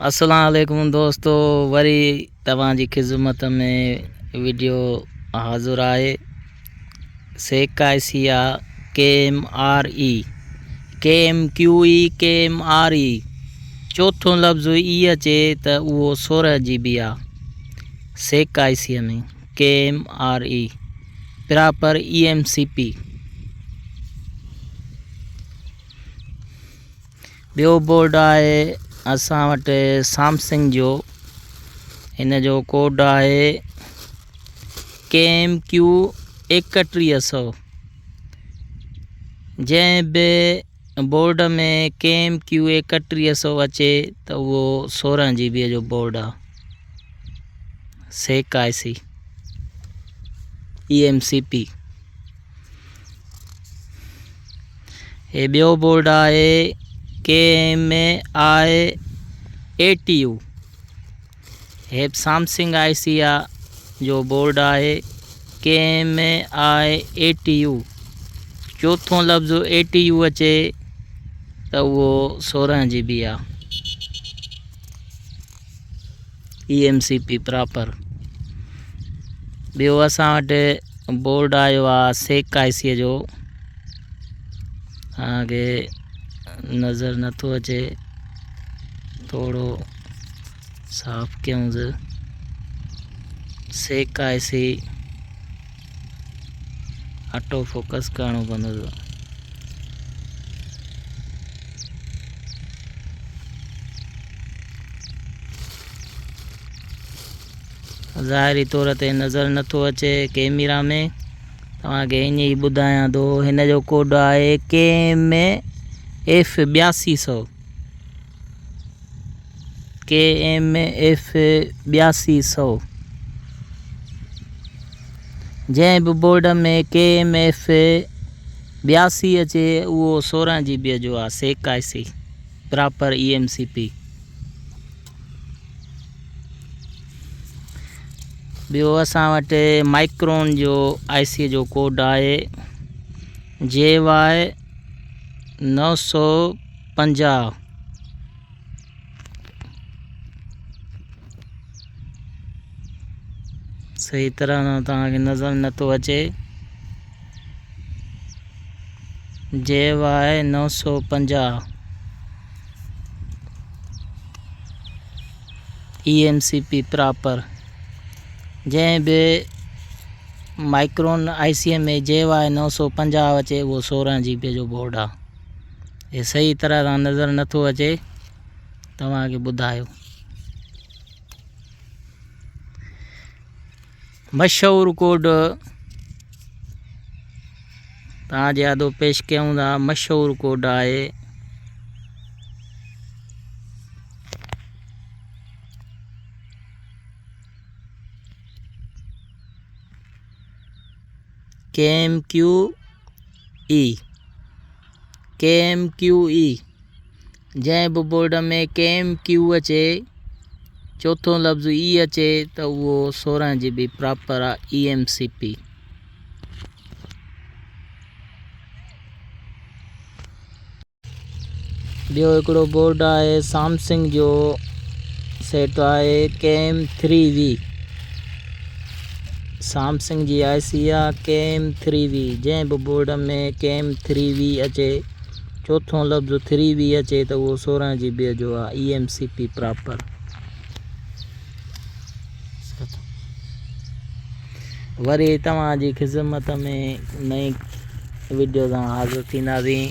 अस्सलाम वालेकुम दोस्तों, वरी तव्हांजी खिदमत में वीडियो हाज़िर आहे। सेकाइसिया KMRE चौथों लफ्ज़ ई अचे त उहो 16 GB आहे। सेकाइसिया में KMRE प्रॉपर EMCP। ॿियो बोर्ड आहे असां वटि सैमसंग जो, इन जो कोड आहे KMQ 3100। जंहिं बि बोर्ड में KMQ 3100 अचे त उहो 16 GB जो बोर्ड आहे। सेकाइसी EMCP। हे ॿियो बोर्ड आहे KMI-ATU। हे सैमसंग आइसिया जो बोर्ड आहे KMI-ATU। चौथों लफ्ज़ ATU अचे त उहो 16 GB आहे। EMCP proper. ॿियो असां वटि बोर्ड आयो आहे सेकाइसीअ जो, तव्हांखे नज़र नथो अचे, थोड़ो साफ़ कयूंसि। सेकाइसी ऑटो फोकस करणो पवंदो। ज़ाहिरी तौर ते नज़र नथो अचे कैमरा में, तव्हांखे ईअं ई ॿुधायां थो। हिन जो कोड आहे KMF 8200। KMF 8200। जंहिं बि बोर्ड में KMF 82 अचे उहो 16 GB जो आहे। सेकाइसी प्रॉपर EMCP। ॿियो असां वटि माइक्रोन जो IC जो कोड आहे JY 950। सही तरह ना तव्हांखे नज़र नथो अचे। JY 950 EMCP proper. जंहिं बि माइक्रोन IC में JY 950 अचे उहो 16 GB जो बोर्ड आहे। ये सही तरह सां नज़र नथो अचे, तव्हांखे ॿुधायो। मशहूरु कोड तव्हांजे आदो पेश कयूं था। मशहूरु कोड आहे KMQE। जंहिं बि बोर्ड में KMQ अचे, चौथों लफ्ज़ ई अचे त उहो 16 GB प्रॉपर आहे। EMCP। ॿियो हिकिड़ो बोर्ड आहे सैमसंग जो सेट आहे KM3V। सैमसंग जी IC आहे KM3V। जंहिं बि बोर्ड में KM3V अचे, चौथों लफ्ज़ 3V अचे त उहो 16 GB जो आहे। EMCP proper. वरी तव्हांजी खिदमत में नई वीडियो सां हाज़िर थींदासीं।